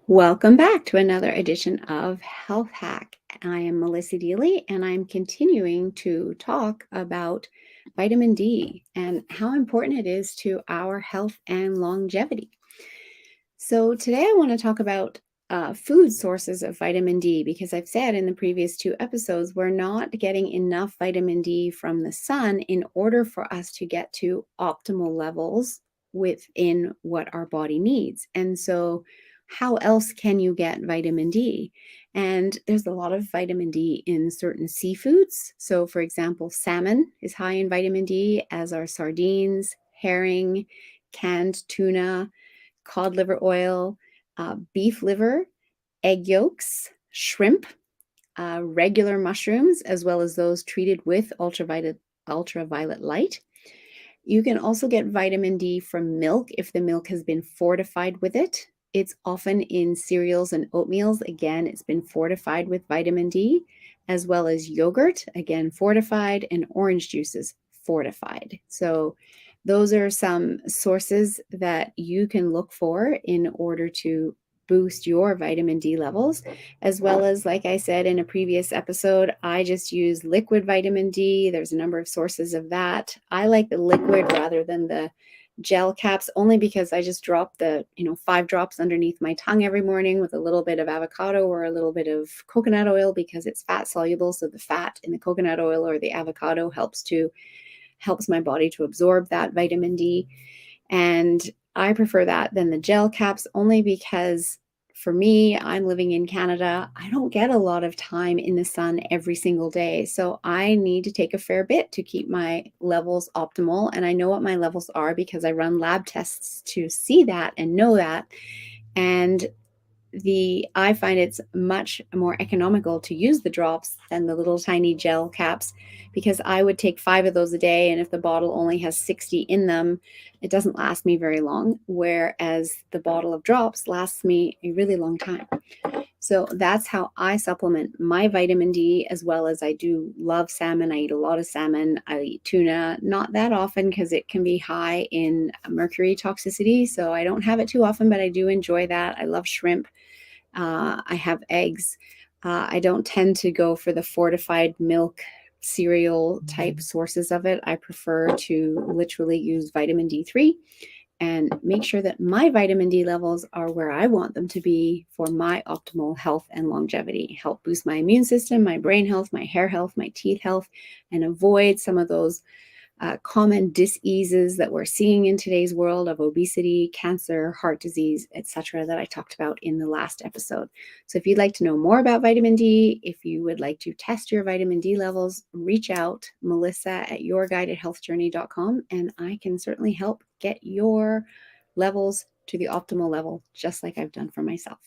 Welcome back to another edition of Health Hack. I am Melissa Deely, and I'm continuing to talk about vitamin D and how important it is to our health and longevity. So, today I want to talk about food sources of vitamin D because I've said in the previous two episodes we're not getting enough vitamin D from the sun in order for us to get to optimal levels within what our body needs. And so, how else can you get vitamin D? And there's a lot of vitamin D in certain seafoods. So, for example, salmon is high in vitamin D, as are sardines, herring, canned tuna, cod liver oil, beef liver, egg yolks, shrimp, regular mushrooms, as well as those treated with ultraviolet light. You can also get vitamin D from milk if the milk has been fortified with it. It's often in cereals and oatmeals. Again, it's been fortified with vitamin D, as well as yogurt, again, fortified, and orange juices, fortified. So, those are some sources that you can look for in order to boost your vitamin D levels, as well as, like I said in a previous episode, I just use liquid vitamin D. There's a number of sources of that. I like the liquid rather than the gel caps, only because I just drop the 5 drops underneath my tongue every morning with a little bit of avocado or a little bit of coconut oil, because it's fat soluble. So the fat in the coconut oil or the avocado helps my body to absorb that vitamin D. And I prefer that than the gel caps, only because for me, I'm living in Canada. I don't get a lot of time in the sun every single day. So I need to take a fair bit to keep my levels optimal. And I know what my levels are because I run lab tests to see that and know that. And I find it's much more economical to use the drops than the little tiny gel caps, because I would take 5 of those a day, and if the bottle only has 60 in them, it doesn't last me very long, whereas the bottle of drops lasts me a really long time. So that's how I supplement my vitamin D, as well as I do love salmon. I eat a lot of salmon. I eat tuna, not that often because it can be high in mercury toxicity. So I don't have it too often, but I do enjoy that. I love shrimp. I have eggs. I don't tend to go for the fortified milk cereal type sources of it. I prefer to literally use vitamin D3 and make sure that my vitamin D levels are where I want them to be for my optimal health and longevity. Help boost my immune system, my brain health, my hair health, my teeth health, and avoid some of those common diseases that we're seeing in today's world of obesity, cancer, heart disease, etc., that I talked about in the last episode. So if you'd like to know more about vitamin D, if you would like to test your vitamin D levels, reach out, Melissa at yourguidedhealthjourney.com, and I can certainly help get your levels to the optimal level, just like I've done for myself.